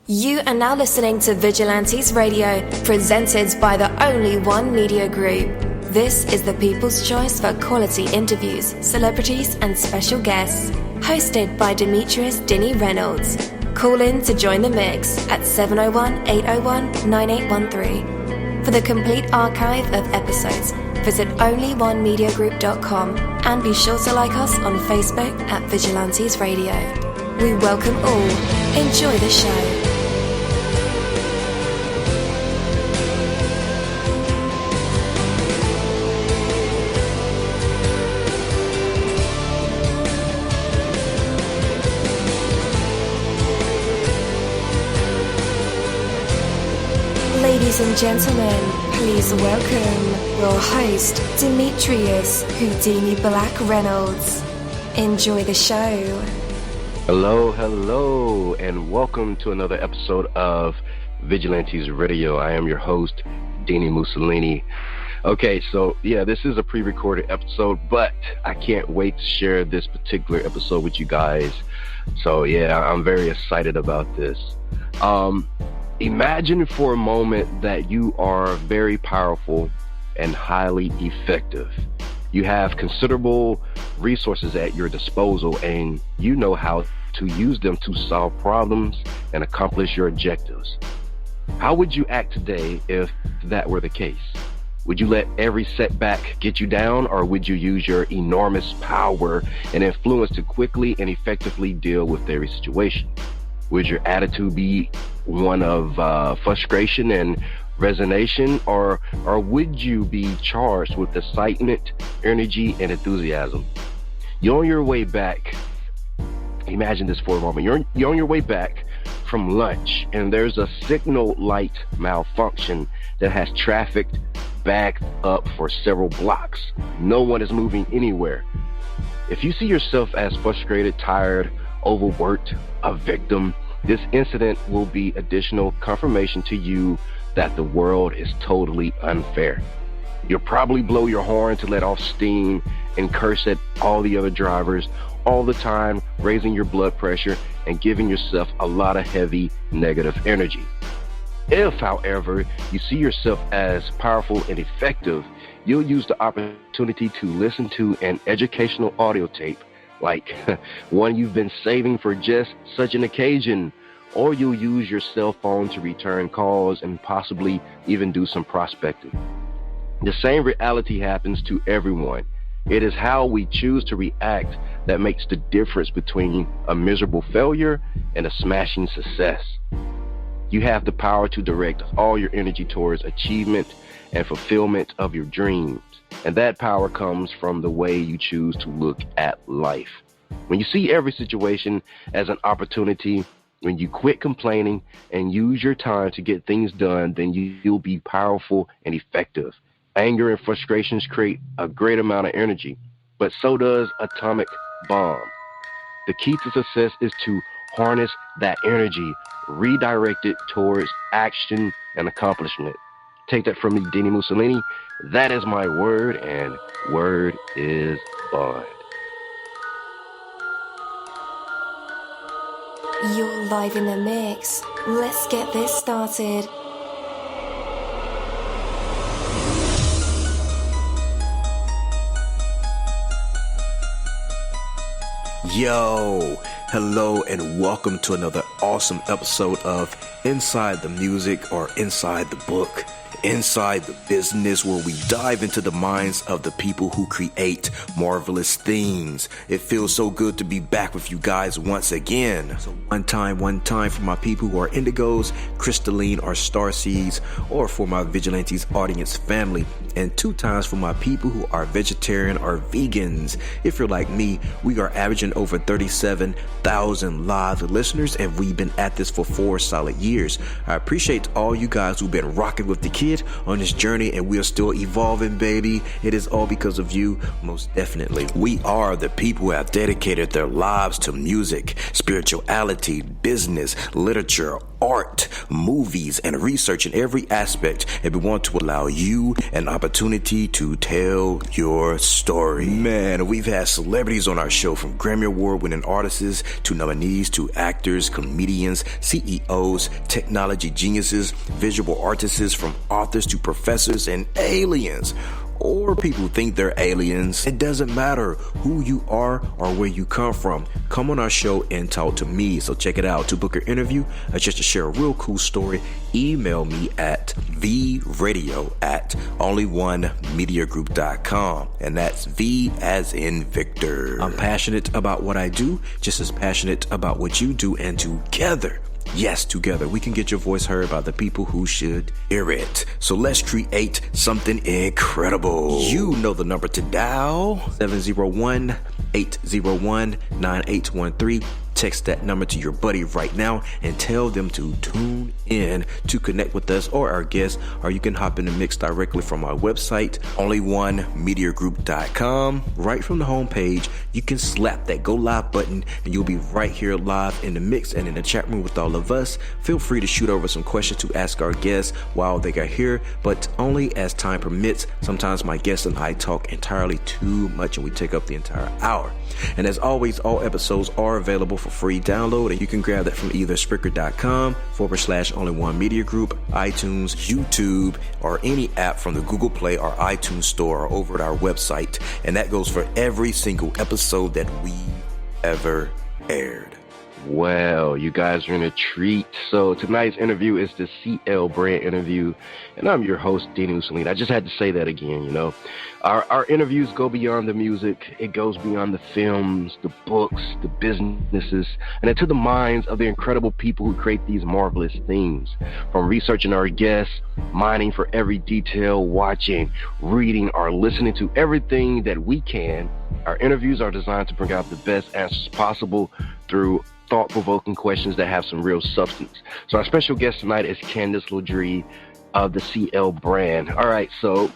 You are now listening to Vigilantes Radio, presented by the only one media group. This is the people's choice for quality interviews, celebrities and special guests. Hosted by Demetrius Dini Reynolds. Call in to join the mix at 701-801-9813. For the complete archive of episodes, visit onlyonemediagroup.com and be sure to like us on Facebook at Vigilantes Radio. We welcome all. Enjoy the show. Ladies and gentlemen, please welcome your host, Demetrius Whodini-Blak Reynolds. Enjoy the show. Hello, and welcome to another episode of Vigilantes Radio. I am your host, dini-mussolini. Okay, so this is a pre-recorded episode, but I can't wait to share this particular episode with you guys. So I'm very excited about this. Imagine for a moment that you are very powerful and highly effective. You have considerable resources at your disposal and you know how to use them to solve problems and accomplish your objectives. How would you act today if that were the case? Would you let every setback get you down, or would you use your enormous power and influence to quickly and effectively deal with every situation? Would your attitude be one of frustration and resignation, or would you be charged with excitement, energy, and enthusiasm? You're on your way back. Imagine this for a moment. You're on your way back from lunch, and there's a signal light malfunction that has traffic backed up for several blocks. No one is moving anywhere. If you see yourself as frustrated, tired, overworked, a victim, this incident will be additional confirmation to you that the world is totally unfair. You'll probably blow your horn to let off steam and curse at all the other drivers all the time, raising your blood pressure and giving yourself a lot of heavy negative energy. If, however, you see yourself as powerful and effective, you'll use the opportunity to listen to an educational audio tape, like one you've been saving for just such an occasion, or you'll use your cell phone to return calls and possibly even do some prospecting. The same reality happens to everyone. It is how we choose to react that makes the difference between a miserable failure and a smashing success. You have the power to direct all your energy towards achievement and fulfillment of your dreams. And that power comes from the way you choose to look at life. When you see every situation as an opportunity, when you quit complaining and use your time to get things done, then you'll be powerful and effective. Anger and frustrations create a great amount of energy, but so does atomic bomb. The key to success is to harness that energy, redirect it towards action and accomplishment. Take that from me, Dini-Mussolini. That is my word, and word is bond. You're live in the mix. Let's get this started. Yo, hello and welcome to another awesome episode of Inside the Music, or Inside the Book, Inside the Business, where we dive into the minds of the people who create marvelous things. It feels so good to be back with you guys once again. So one time for my people who are indigos, crystalline, or starseeds, or for my Vigilantes audience family, and 2 times for my people who are vegetarian or vegans. If you're like me, we are averaging over 37,000 live listeners, and we've been at this for 4 solid years. I appreciate all you guys who've been rocking with the kids it on this journey, and we are still evolving, baby. It is all because of you, most definitely. We are the people who have dedicated their lives to music, spirituality, business, literature, art, movies, and research in every aspect, and we want to allow you an opportunity to tell your story. Man, we've had celebrities on our show, from Grammy Award-winning artists to nominees to actors, comedians, CEOs, technology geniuses, visual artists, from authors to professors and aliens. Or people who think they're aliens. It doesn't matter who you are or where you come from. Come on our show and talk to me. So check it out. To book an interview or just to share a real cool story, email me at vradio@onlyonemediagroup.com. And that's V as in Victor. I'm passionate about what I do, just as passionate about what you do, and together, yes, together, we can get your voice heard by the people who should hear it. So let's create something incredible. You know the number to dial, 701-801-9813. Text that number to your buddy right now and tell them to tune in to connect with us or our guests, or you can hop in the mix directly from our website, onlyonemediagroup.com. Right from the homepage, you can slap that go live button and you'll be right here live in the mix and in the chat room with all of us. Feel free to shoot over some questions to ask our guests while they are here, but only as time permits. Sometimes my guests and I talk entirely too much and we take up the entire hour. And as always, all episodes are available for free download, and you can grab that from either Spreaker.com/Only One Media Group, iTunes, YouTube, or any app from the Google Play or iTunes Store, or over at our website. And that goes for every single episode that we ever aired. Well, you guys are in a treat. So tonight's interview is the CL Brand interview, and I'm your host, dini-mussolini. I just had to say that again, you know. Our interviews go beyond the music. It goes beyond the films, the books, the businesses, and into the minds of the incredible people who create these marvelous things. From researching our guests, mining for every detail, watching, reading, or listening to everything that we can, our interviews are designed to bring out the best answers possible through thought-provoking questions that have some real substance. So our special guest tonight is Candice-Lodree of the CL Brand. All right, so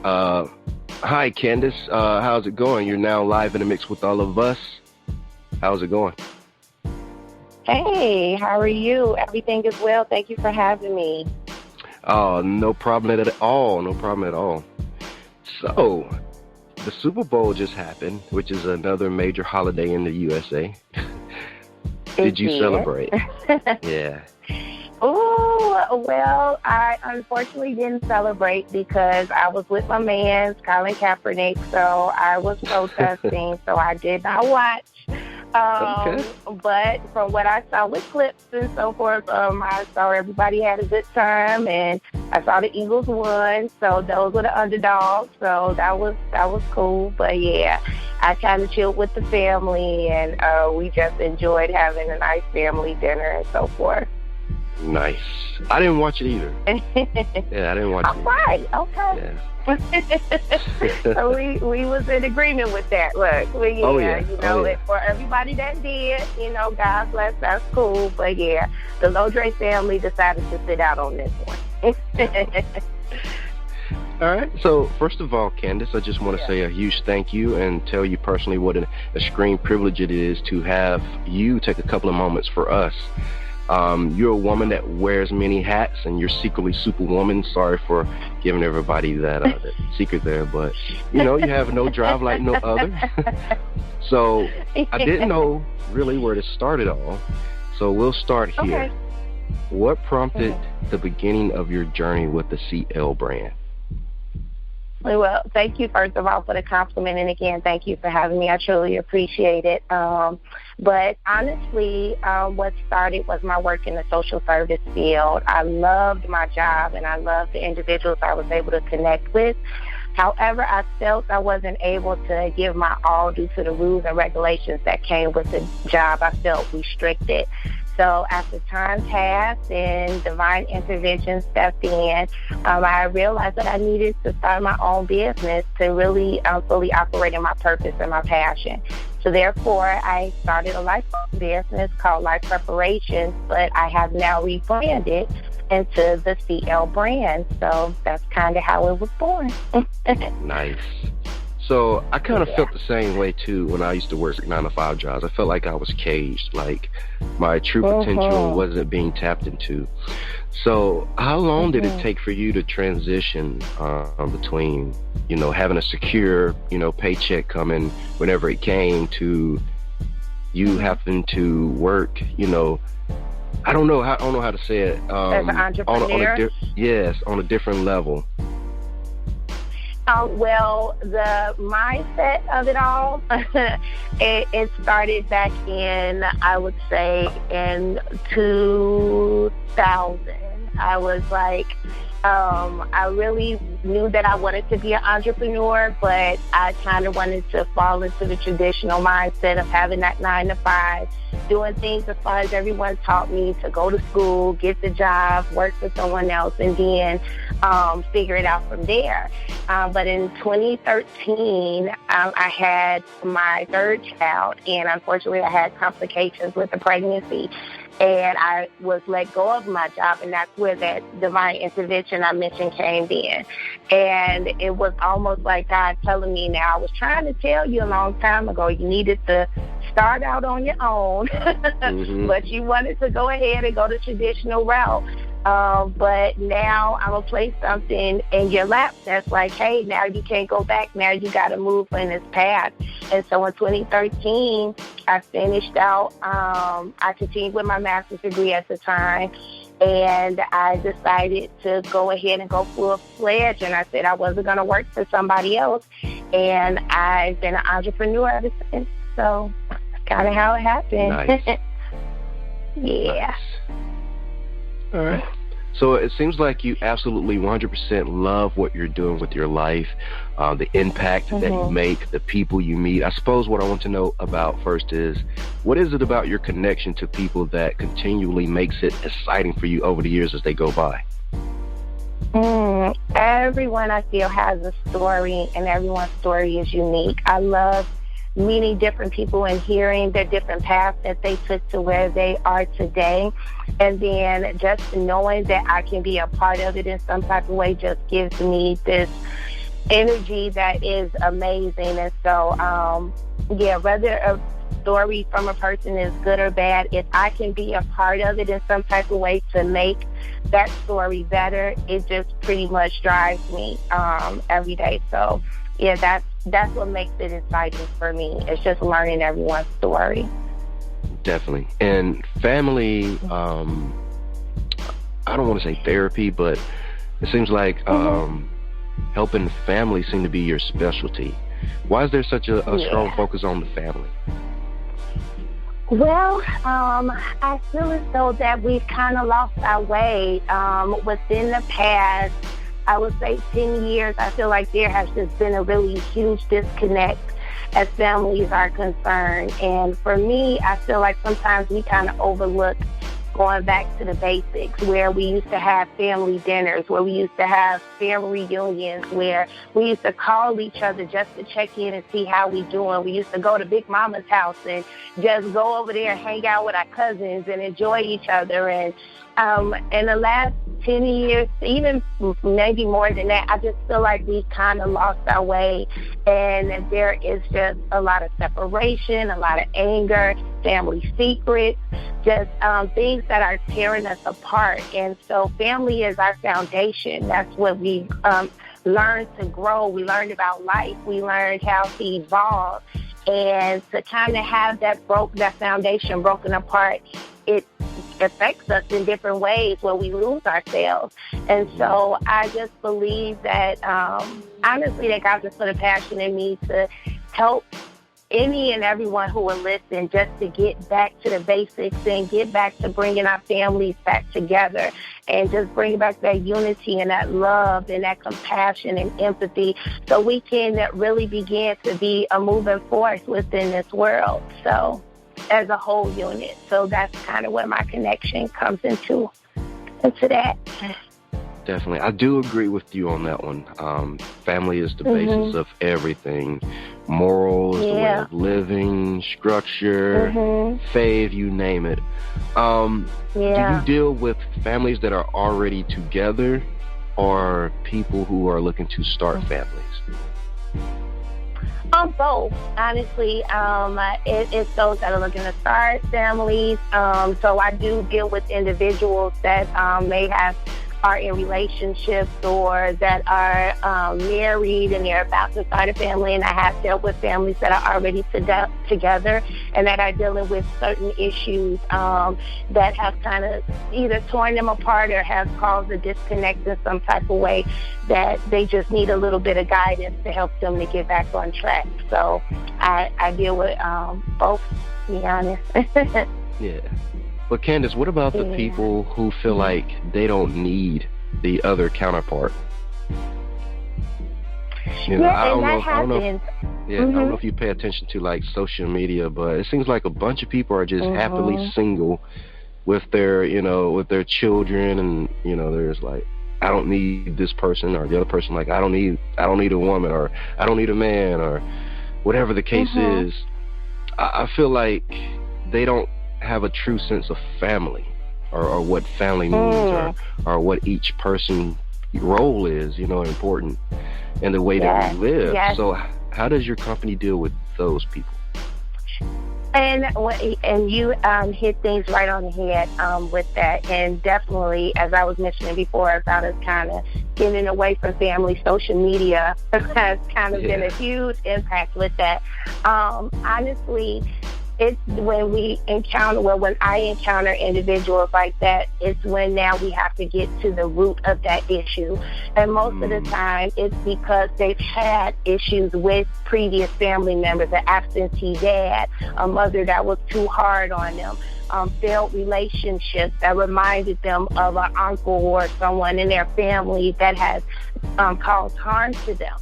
hi, Candice. How's it going? You're now live in the mix with all of us. How's it going? Hey, how are you? Everything is well. Thank you for having me. Oh, no problem at all. No problem at all. So, the Super Bowl just happened, which is another major holiday in the USA. Did you celebrate? Yeah. Oh, well, I unfortunately didn't celebrate because I was with my man, Colin Kaepernick, so I was protesting, so I did not watch. Okay. But from what I saw with clips and so forth, I saw everybody had a good time, and I saw the Eagles won, so those were the underdogs, so that was cool. But yeah, I kind of chilled with the family, and we just enjoyed having a nice family dinner and so forth. Nice. I didn't watch it either. Yeah, I didn't watch it. All right. Okay. Yeah. So we was in agreement with that. Look, for everybody that did, God bless, that's cool. But yeah, the Lodree family decided to sit out on this one. All right. So first of all, Candice, I just want to say a huge thank you and tell you personally what a extreme privilege it is to have you take a couple of moments for us. You're a woman that wears many hats, and you're secretly Superwoman. Sorry for giving everybody that secret there, but you have no drive like no other. So I didn't know really where to start it all. So we'll start here. Okay. What prompted the beginning of your journey with the CL Brand? Well, thank you, first of all, for the compliment. And again, thank you for having me. I truly appreciate it. But honestly, what started was my work in the social service field. I loved my job, and I loved the individuals I was able to connect with. However, I felt I wasn't able to give my all due to the rules and regulations that came with the job. I felt restricted. So after time passed and divine intervention stepped in, I realized that I needed to start my own business to really fully operate in my purpose and my passion. So therefore, I started a life business called Life Preparations, but I have now rebranded into the CL brand. So that's kind of how it was born. Nice. So I kind of felt the same way too when I used to work 9-to-5 jobs. I felt like I was caged, like my true potential wasn't being tapped into. So how long did it take for you to transition between, having a secure, paycheck coming whenever it came to you having to work, I don't know how to say it. As an entrepreneur? On a different level. Well, the mindset of it all, it started back in, I would say, in 2000. I was like, I really knew that I wanted to be an entrepreneur, but I kind of wanted to fall into the traditional mindset of having that 9-to-5, doing things as far as everyone taught me, to go to school, get the job, work for someone else, and then figure it out from there. But in 2013, I had my third child, and unfortunately I had complications with the pregnancy. And I was let go of my job, and that's where that divine intervention I mentioned came in. And it was almost like God telling me, now, I was trying to tell you a long time ago, you needed to start out on your own, but you wanted to go ahead and go the traditional route. But now I'm going to place something in your lap that's like, hey, now you can't go back. Now you got to move in this path. And so in 2013, I finished out. I continued with my master's degree at the time. And I decided to go ahead and go full-fledged. And I said I wasn't going to work for somebody else. And I've been an entrepreneur ever since. So that's kind of how it happened. Nice. Yeah. Nice. All right. So it seems like you absolutely 100% love what you're doing with your life, the impact that you make, the people you meet. I suppose what I want to know about first is, what is it about your connection to people that continually makes it exciting for you over the years as they go by? Everyone, I feel, has a story, and everyone's story is unique. I love meeting different people and hearing their different paths that they took to where they are today. And then just knowing that I can be a part of it in some type of way just gives me this energy that is amazing. And so, whether a story from a person is good or bad, if I can be a part of it in some type of way to make that story better, it just pretty much drives me every day. So, yeah, that's what makes it exciting for me. It's just learning everyone's story. Definitely. And family, I don't want to say therapy, but it seems like helping family seem to be your specialty. Why is there such a strong focus on the family? Well, I feel as though that we've kind of lost our way within the past, I would say 10 years. I feel like there has just been a really huge disconnect as families are concerned. And for me, I feel like sometimes we kind of overlook going back to the basics, where we used to have family dinners, where we used to have family reunions, where we used to call each other just to check in and see how we doing. We used to go to Big Mama's house and just go over there and hang out with our cousins and enjoy each other. And in the last 10 years, even maybe more than that, I just feel like we kind of lost our way, and there is just a lot of separation, a lot of anger, family secrets, just things that are tearing us apart. And so family is our foundation. That's what we learned to grow. We learned about life. We learned how to evolve. And to kind of have that foundation broken apart, it affects us in different ways where we lose ourselves. And so I just believe that, honestly, that God just put a passion in me to help any and everyone who will listen, just to get back to the basics and get back to bringing our families back together and just bring back that unity and that love and that compassion and empathy, so we can really begin to be a moving force within this world. So as a whole unit. So that's kind of where my connection comes into that. Definitely. I do agree with you on that one. Family is the basis of everything. Morals, the way of living, structure, faith, you name it. Do you deal with families that are already together or people who are looking to start families? Both. Honestly, it's those that are looking to start families. So I do deal with individuals that are in relationships or that are married and they're about to start a family, and I have dealt with families that are already together and that are dealing with certain issues that have kind of either torn them apart or have caused a disconnect in some type of way that they just need a little bit of guidance to help them to get back on track. So I deal with both, to be honest. Yeah. But Candice, what about the people who feel like they don't need the other counterpart? You know, I don't know if you pay attention to like social media, but it seems like a bunch of people are just happily single with their, with their children, and there's like, I don't need this person, or the other person like, I don't need a woman, or I don't need a man, or whatever the case is. I feel like they don't have a true sense of family, or what family means, or what each person's role is, important in the way that we live. Yes. So how does your company deal with those people? And you hit things right on the head with that. And definitely, as I was mentioning before, about us kind of getting away from family, social media has kind of been a huge impact with that. Honestly, it's when when I encounter individuals like that, it's when now we have to get to the root of that issue. And most of the time, it's because they've had issues with previous family members, an absentee dad, a mother that was too hard on them, failed relationships that reminded them of an uncle or someone in their family that has caused harm to them.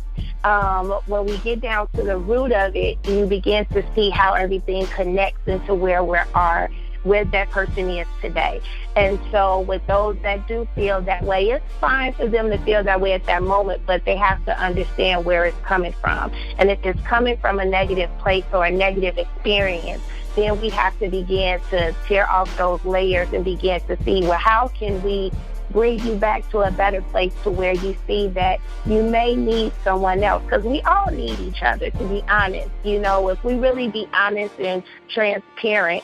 When we get down to the root of it, you begin to see how everything connects into where that person is today. And so with those that do feel that way, it's fine for them to feel that way at that moment, but they have to understand where it's coming from. And if it's coming from a negative place or a negative experience, then we have to begin to tear off those layers and begin to see, well, how can we bring you back to a better place to where you see that you may need someone else, because we all need each other, to be honest. If we really be honest and transparent,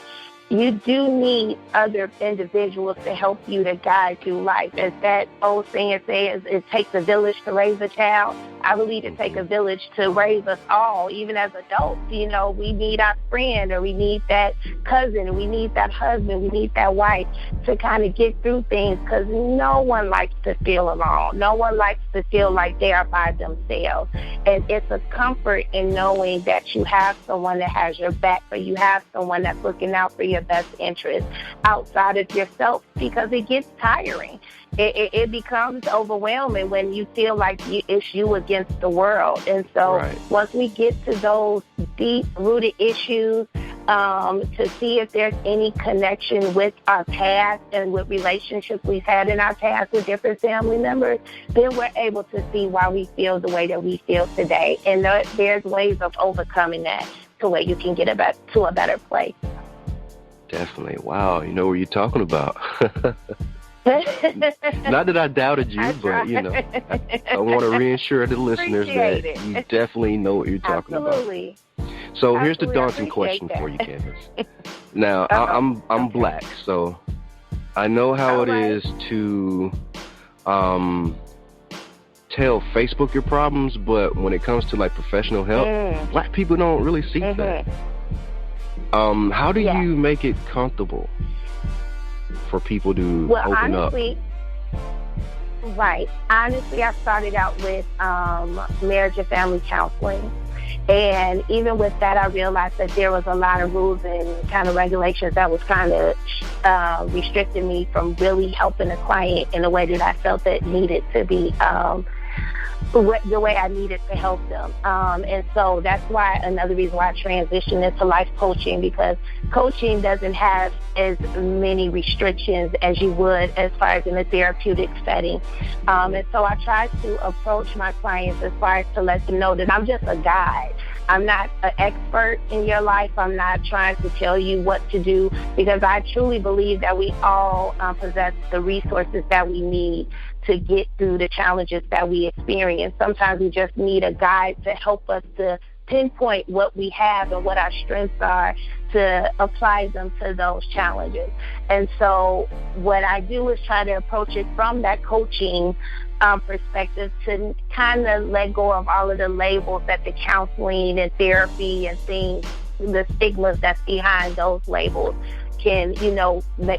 you do need other individuals to help you to guide through life. As that old saying says, it takes a village to raise a child. I believe it takes a village to raise us all, even as adults. We need our friend, or we need that cousin, or we need that husband, we need that wife to kind of get through things, because no one likes to feel alone. No one likes to feel like they are by themselves. And it's a comfort in knowing that you have someone that has your back, or you have someone that's looking out for your best interest outside of yourself, because it gets tiring. It becomes overwhelming when you feel like it's you against the world. And so once we get to those deep-rooted issues, to see if there's any connection with our past and with relationships we've had in our past with different family members, then we're able to see why we feel the way that we feel today. And there's ways of overcoming that to where you can get to a better place. Definitely. Wow. You know what you're talking about. Not that I doubted you, but, I want to reassure the listeners that you definitely know what you're talking about. So here's the daunting question for you, Candice. Now, I'm Black, so I know how it is to tell Facebook your problems, but when it comes to like professional help, Black people don't really seek that. How do you make it comfortable for people to open up? Right. Honestly, I started out with marriage and family counseling. And even with that, I realized that there was a lot of rules and kind of regulations that was kind of restricting me from really helping a client in a way that I felt that needed to be the way I needed to help them. And so that's why another reason why I transitioned into life coaching, because coaching doesn't have as many restrictions as you would as far as in a therapeutic setting. And so I try to approach my clients as far as to let them know that I'm just a guide. I'm not an expert in your life. I'm not trying to tell you what to do, because I truly believe that we all possess the resources that we need to get through the challenges that we experience. Sometimes we just need a guide to help us to pinpoint what we have and what our strengths are to apply them to those challenges. And so what I do is try to approach it from that coaching perspective, to kind of let go of all of the labels that the counseling and therapy and things, the stigmas that's behind those labels can,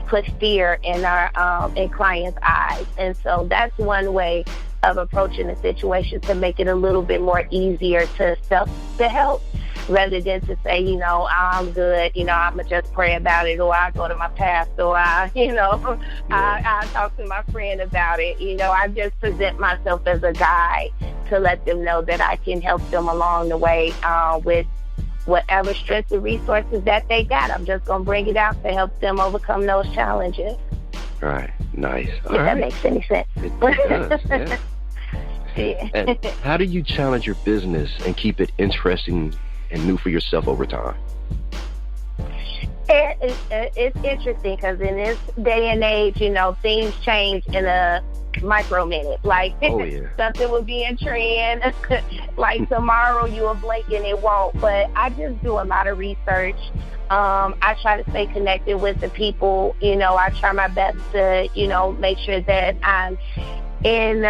put fear in our in clients' eyes. And so that's one way of approaching the situation, to make it a little bit more easier to help, rather than to say, I'm good, I'm going to just pray about it, or I'll go to my pastor, or I'll talk to my friend about it. I just present myself as a guide to let them know that I can help them along the way with whatever strengths and resources that they got. I'm just going to bring it out to help them overcome those challenges. Right. Nice. If that makes any sense. It does, yeah. Yeah. And how do you challenge your business and keep it interesting and new for yourself over time? It's interesting, because in this day and age, things change in a micro minute. Like, something will be in trend. Like tomorrow you will blink and it won't. But I just do a lot of research. I try to stay connected with the people. I try my best to, make sure that I'm in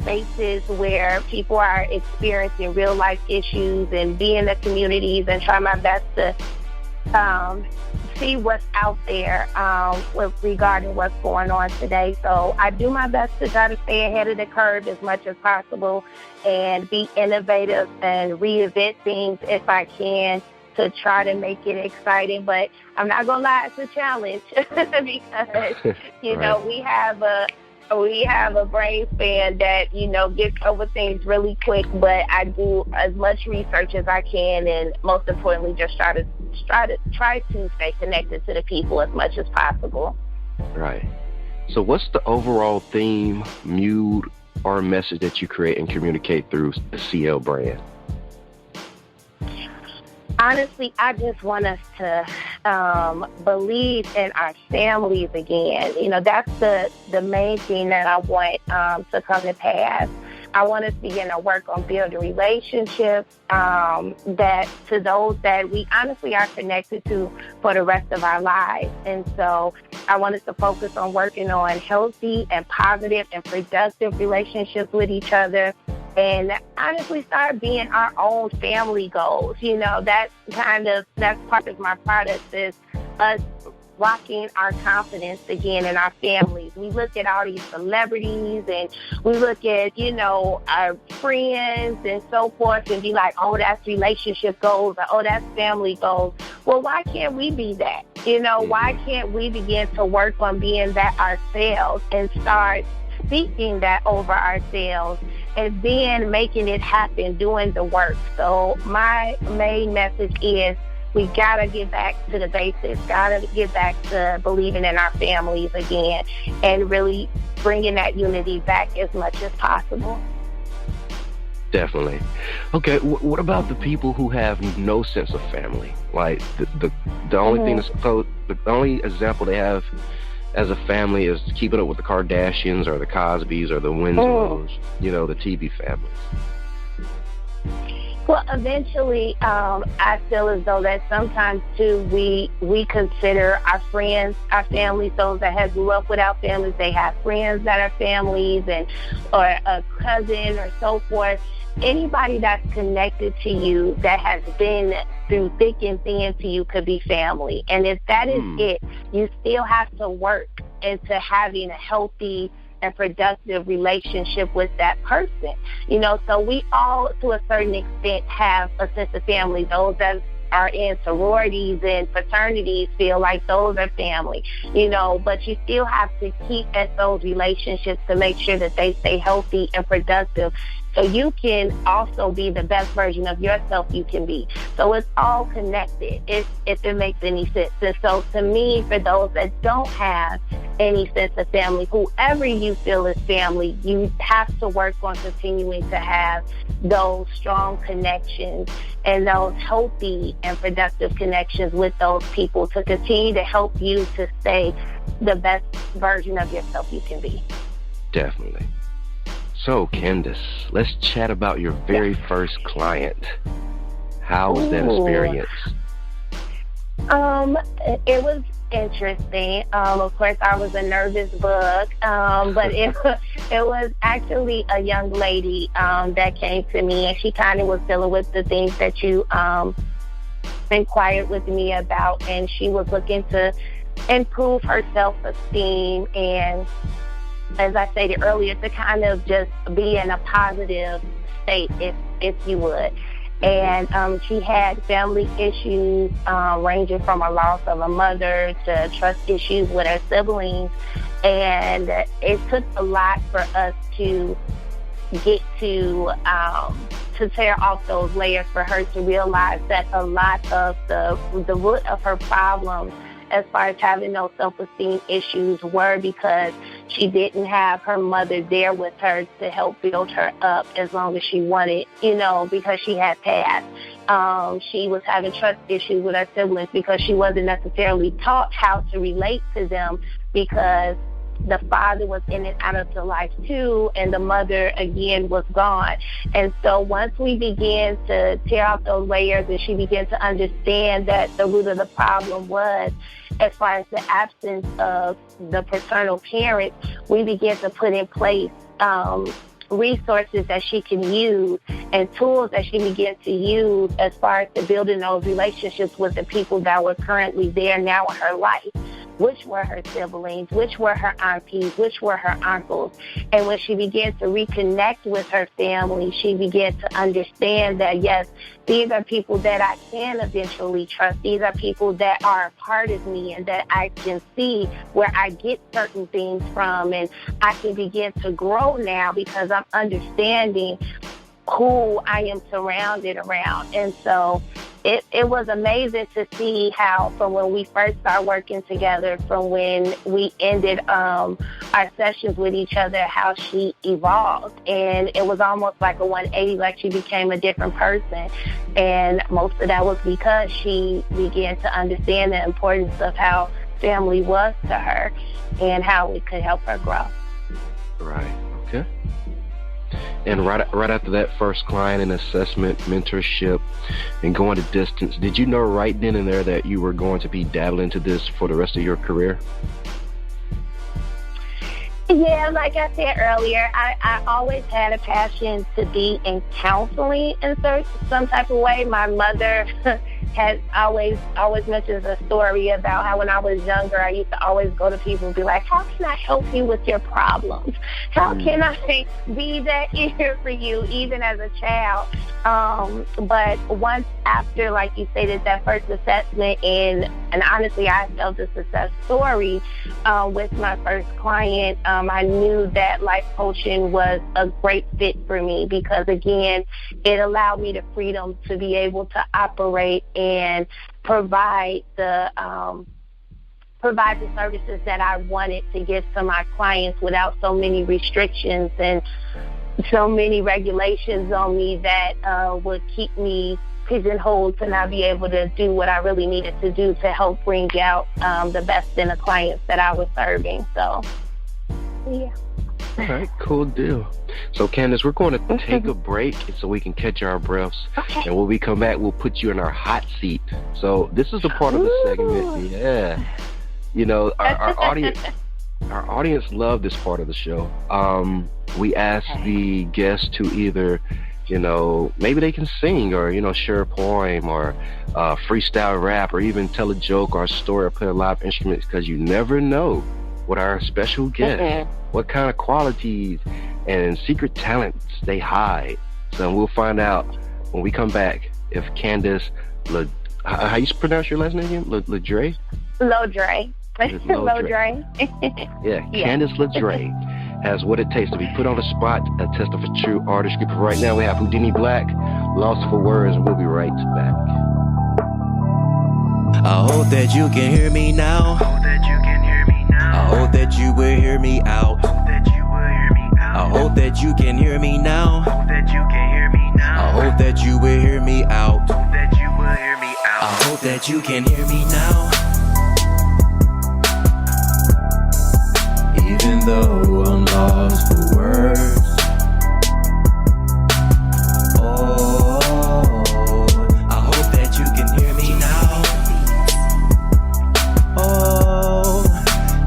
spaces where people are experiencing real life issues, and be in the communities and try my best to see what's out there regarding what's going on today. So I do my best to try to stay ahead of the curve as much as possible, and be innovative and reinvent things if I can, to try to make it exciting. But I'm not going to lie, it's a challenge because, we have a brain span that, gets over things really quick, but I do as much research as I can, and most importantly, just try to stay connected to the people as much as possible. Right. So what's the overall theme, mood, or message that you create and communicate through the CL brand? Honestly, I just want us to believe in our families again. That's the main thing that I want to come to pass. I want us to begin to work on building relationships that to those that we honestly are connected to for the rest of our lives. And so I want us to focus on working on healthy and positive and productive relationships with each other, and honestly start being our own family goals. That's part of my product, is us rocking our confidence again in our families. We look at all these celebrities, and we look at, our friends and so forth, and be like, oh, that's relationship goals, or oh, that's family goals. Well, why can't we be that? Why can't we begin to work on being that ourselves, and start speaking that over ourselves, and then making it happen, doing the work? So my main message is, we got to get back to the basics, got to get back to believing in our families again, and really bringing that unity back as much as possible. Definitely. Okay, what about the people who have no sense of family? Like the only thing the only example they have as a family is keeping up with the Kardashians or the Cosbys or the Winslows, the TV families. Well, eventually, I feel as though that sometimes, too, we consider our friends, our families, those that have grew up without families. They have friends that are families, or a cousin or so forth. Anybody that's connected to you, that has been through thick and thin to you, could be family. And if that is it, you still have to work into having a healthy and productive relationship with that person. So we all, to a certain extent, have a sense of family. Those that are in sororities and fraternities feel like those are family, but you still have to keep at those relationships to make sure that they stay healthy and productive, so you can also be the best version of yourself you can be. So it's all connected, if it makes any sense. And so to me, for those that don't have any sense of family, whoever you feel is family, you have to work on continuing to have those strong connections and those healthy and productive connections with those people to continue to help you to stay the best version of yourself you can be. Definitely. So, Candice, let's chat about your very first client. How was that experience? It was interesting. Of course, I was a nervous book, but it was actually a young lady that came to me, and she kind of was dealing with the things that you inquired with me about, and she was looking to improve her self-esteem and, as I stated earlier, to kind of just be in a positive state, if you would. And she had family issues ranging from a loss of a mother to trust issues with her siblings. And it took a lot for us to get to tear off those layers, for her to realize that a lot of the root of her problems as far as having those self-esteem issues were because she didn't have her mother there with her to help build her up as long as she wanted, because she had passed. She was having trust issues with her siblings because she wasn't necessarily taught how to relate to them, because the father was in and out of the life too, and the mother again was gone. And so once we began to tear out those layers and she began to understand that the root of the problem was, as far as the absence of the paternal parent, we began to put in place resources that she can use and tools that she began to use as far as to building those relationships with the people that were currently there now in her life, which were her siblings, which were her aunties, which were her uncles. And when she began to reconnect with her family, she began to understand that, yes, these are people that I can eventually trust. These are people that are a part of me and that I can see where I get certain things from. And I can begin to grow now because I'm understanding who I am surrounded around. And so it was amazing to see how, from when we first started working together, from when we ended our sessions with each other, how she evolved. And it was almost like a 180, like she became a different person. And most of that was because she began to understand the importance of how family was to her and how it could help her grow. Right. Okay. And right after that first client and assessment, mentorship, and going to distance, did you know right then and there that you were going to be dabbling into this for the rest of your career? Yeah, like I said earlier, I always had a passion to be in counseling in some type of way. My mother has always mentions a story about how when I was younger, I used to always go to people and be like, how can I help you with your problems? How can I be that ear for you, even as a child? But once after, like you stated, that first assessment, and honestly, I felt a success story with my first client, I knew that life coaching was a great fit for me because, again, it allowed me the freedom to be able to operate and provide the services that I wanted to give to my clients without so many restrictions and so many regulations on me that would keep me pigeonholed to not be able to do what I really needed to do to help bring out the best in the clients that I was serving. So, yeah. All right, cool deal. So, Candice, we're going to take a break so we can catch our breaths. Okay. And when we come back, we'll put you in our hot seat. So this is a part of the segment. Yeah. You know, our audience love this part of the show. We ask the guests to either, you know, maybe they can sing or, you know, share a poem or freestyle rap or even tell a joke or a story or play a live instrument, because you never know what our special guests, what kind of qualities and secret talents they hide. So we'll find out when we come back if Candice, how you pronounce your last name again? Lodree? Lodree. Lodree. Yeah, Candice-Lodree has what it takes to be put on the spot, a tester for true artistry. But right now we have Whodini-Blak, Lost for Words, and we'll be right back. I hope that you can hear me now. I hope that you will hear me out. I hope that you can hear me now. I hope that you will hear me out. I hope that you can hear me now. Even though I'm lost for words. Oh, I hope that you can hear me now. Oh,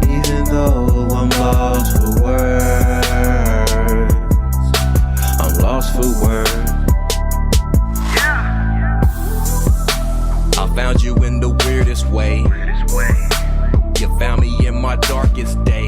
even though I'm lost for words. I'm lost for words. I found you in the weirdest way. You found me in my darkest days.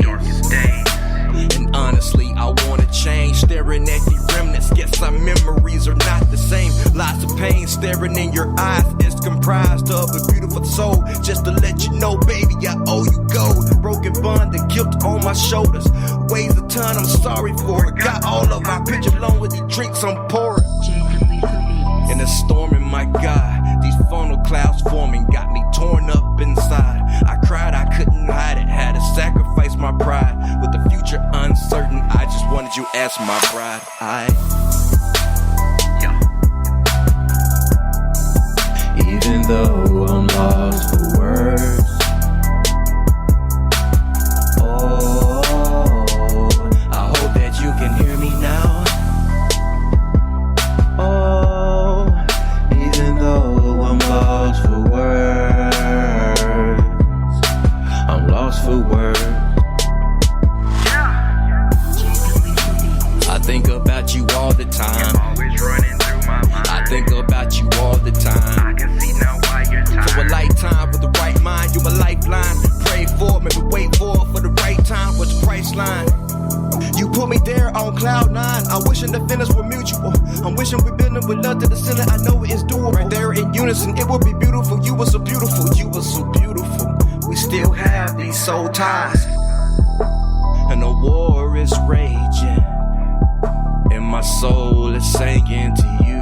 And honestly, I wanna change. Staring at the remnants, guess our memories are not the same. Lots of pain staring in your eyes. It's comprised of a beautiful soul. Just to let you know, baby, I owe you gold. Broken bond and guilt on my shoulders. Weighs a ton, I'm sorry for it. Got all of my picture along with the drinks I'm pouring. In a storm, in my God, these funnel clouds forming got me torn up inside. I cried, I couldn't hide it, had to sacrifice my pride. With the future uncertain, I just wanted you as my bride. Even though I'm lost for words. Oh, I hope that you can hear me now. Oh, even though I'm lost for words. I'm lost for words. I think about you all the time. Always running through my mind. I think about you all the time. I can see now why you're tired. For a lifetime with the right mind, you're my lifeline. Pray for it, maybe wait for it for the right time. What's the price line? You put me there on cloud nine. I'm wishing the feelings were mutual. I'm wishing we building with love to the ceiling. I know it is doable. Right there in unison, it would be beautiful. You were so beautiful, you were so beautiful. We still have these soul ties, and the war is raging, and my soul is sinking to you.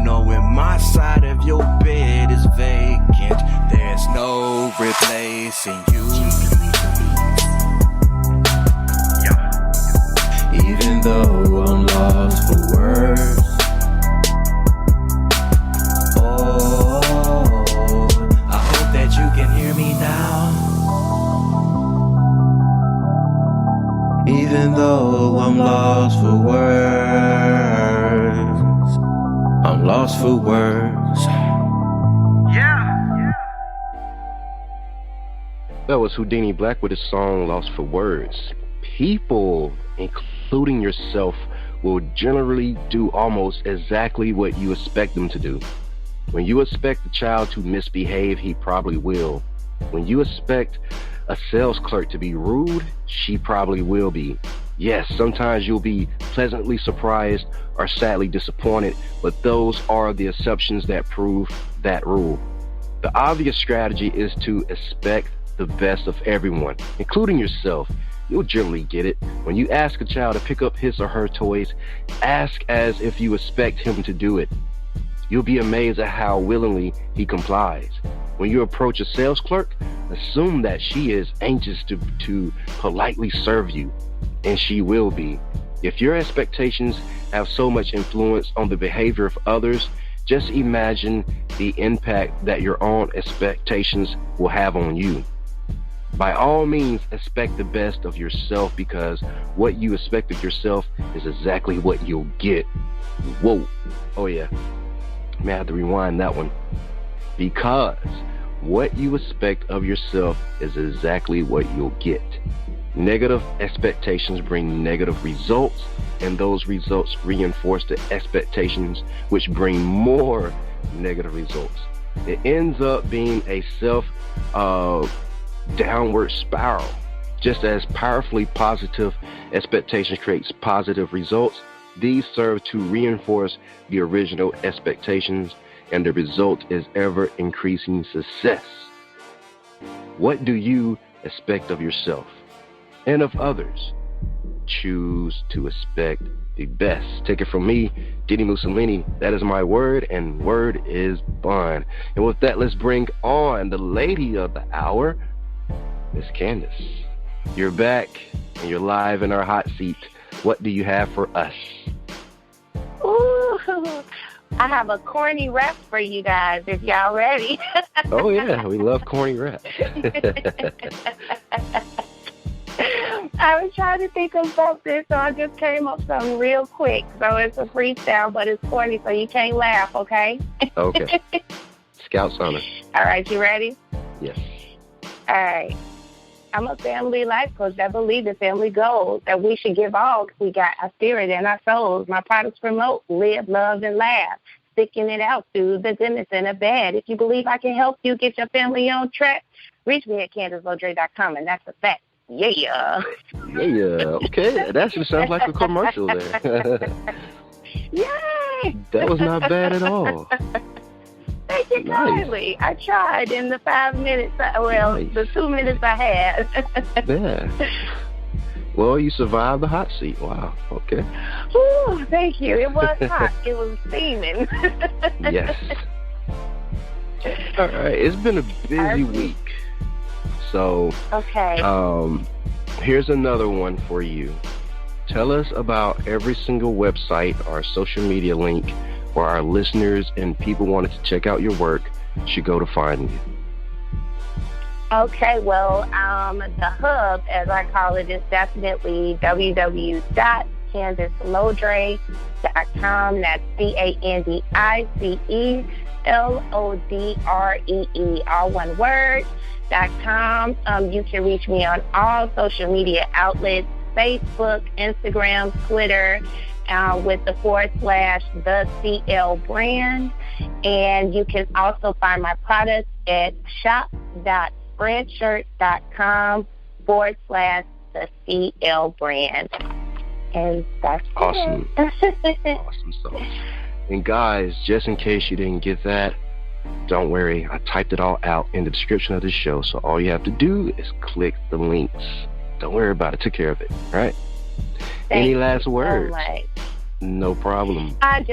Knowing my side of your bed is vacant, there's no replacing you. Even though I'm lost for words. Oh, I hope that you can hear me now. Even though I'm lost for words. I'm lost for words. That was Whodini-Blak with his song Lost for Words. People, including yourself, will generally do almost exactly what you expect them to do. When you expect the child to misbehave, he probably will. When you expect a sales clerk to be rude, she probably will be. Yes, sometimes you'll be pleasantly surprised or sadly disappointed, but those are the exceptions that prove that rule. The obvious strategy is to expect the best of everyone, including yourself. You'll generally get it. When you ask a child to pick up his or her toys, ask as if you expect him to do it. You'll be amazed at how willingly he complies. When you approach a sales clerk, assume that she is anxious to politely serve you, and she will be. If your expectations have so much influence on the behavior of others, just imagine the impact that your own expectations will have on you. By all means, expect the best of yourself, because what you expect of yourself is exactly what you'll get. Whoa. Oh yeah. May I have to rewind that one. Because what you expect of yourself is exactly what you'll get. Negative expectations bring negative results, and those results reinforce the expectations, which bring more negative results. It ends up being a downward spiral. Just as powerfully positive expectations creates positive results, these serve to reinforce the original expectations, and the result is ever increasing success. What do you expect of yourself and of others? choose to expect the best. Take it from me, Dini-Mussolini. That is my word, and word is bond. And with that, let's bring on the lady of the hour, Miss Candice. You're back, and you're live in our hot seat. What do you have for us? Ooh, I have a corny rap for you guys, if y'all ready. Oh, yeah, we love corny rap. I was trying to think of something, so I just came up with something real quick. So it's a freestyle, but it's corny, so you can't laugh, okay? Okay. Scouts on it. All right, you ready? Yes. All right. I'm a family life coach that believes in family goals, that we should give all because we got our spirit and our souls. My products promote live, love, and laugh, sticking it out through the goodness and the bad. If you believe I can help you get your family on track, reach me at candice-lodree-can-rap, and that's a fact. Yeah. Yeah. Okay. That just sounds like a commercial there. Yay! That was not bad at all. Thank you kindly. I tried in the 5 minutes, the 2 minutes I had. Yeah. Well, you survived the hot seat. Wow. Okay. Ooh, thank you. It was hot. It was steaming. Yes. All right. It's been a busy week. So, okay. Here's another one for you. Tell us about every single website or social media link where our listeners and people wanted to check out your work should go to find you. Okay, well, the hub, as I call it, is definitely www.candice-lodree.com. That's CANDICE-LODREE, all one word, .com. You can reach me on all social media outlets, Facebook, Instagram, Twitter, with the / the CL brand. And you can also find my products at shop.spreadshirt.com / the CL brand. And that's awesome. it. Awesome stuff. And guys, just in case you didn't get that, don't worry. I typed it all out in the description of the show. So all you have to do is click the links. Don't worry about it. Took care of it. All right? Any last words? So much. No problem. I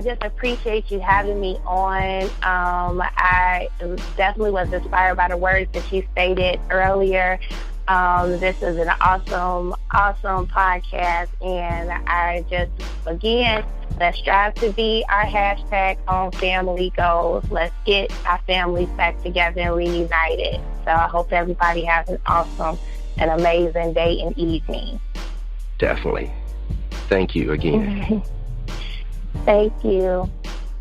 just appreciate you having me on. I definitely was inspired by the words that you stated earlier. This is an awesome podcast, and I just, again, let's strive to be our hashtag on family goals. Let's get our families back together and reunited. So I hope everybody has an awesome and amazing day and evening. Definitely. Thank you again. Thank you.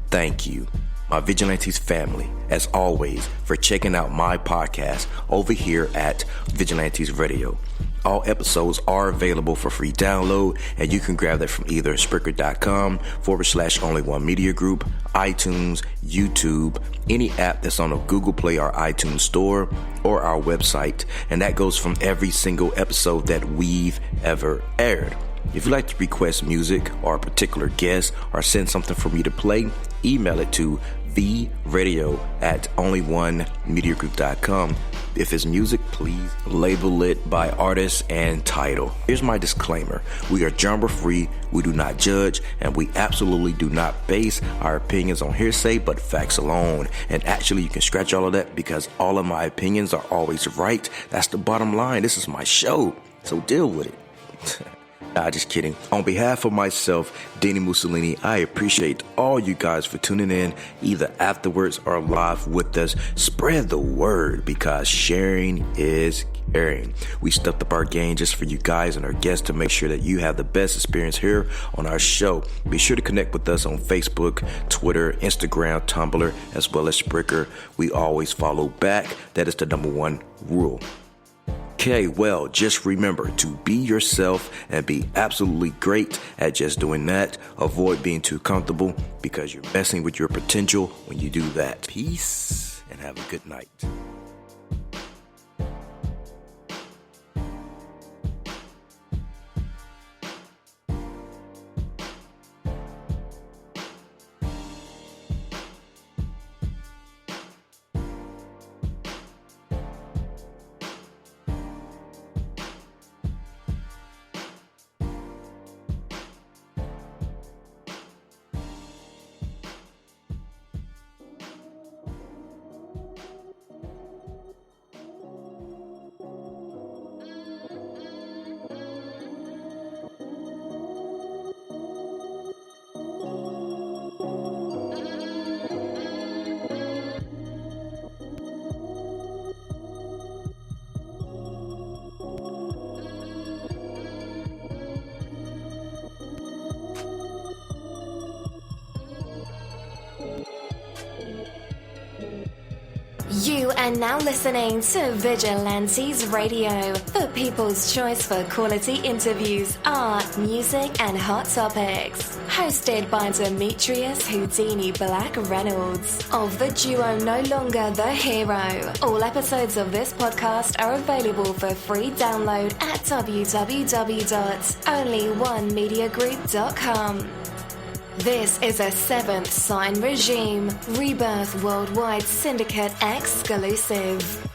Thank you, my Vigilantes family, as always, for checking out my podcast over here at Vigilantes Radio. All episodes are available for free download, and you can grab that from either Spreaker.com / Only One Media Group, iTunes, YouTube, any app that's on a Google Play or iTunes store, or our website. And that goes from every single episode that we've ever aired. If you'd like to request music or a particular guest or send something for me to play, email it to theRadio@onlyonemediagroup.com. If it's music, please label it by artist and title. Here's my disclaimer. We are genre free, we do not judge, and we absolutely do not base our opinions on hearsay but facts alone. And actually, you can scratch all of that because all of my opinions are always right. That's the bottom line. This is my show, so deal with it. Nah, just kidding. On behalf of myself, Dini-Mussolini, I appreciate all you guys for tuning in, either afterwards or live with us. Spread the word because sharing is caring. We stepped up our game just for you guys and our guests to make sure that you have the best experience here on our show. Be sure to connect with us on Facebook, Twitter, Instagram, Tumblr, as well as Spreaker. We always follow back. That is the #1 rule. Okay, well, just remember to be yourself and be absolutely great at just doing that. Avoid being too comfortable because you're messing with your potential when you do that. Peace and have a good night. You are now listening to Vigilantes Radio, the people's choice for quality interviews, art, music, and hot topics. Hosted by Demetrius-Whodini-Blak Reynolds of the duo No Longer the Hero. All episodes of this podcast are available for free download at www.onlyonemediagroup.com. This is a Seventh Sign Regime Rebirth Worldwide Syndicate exclusive.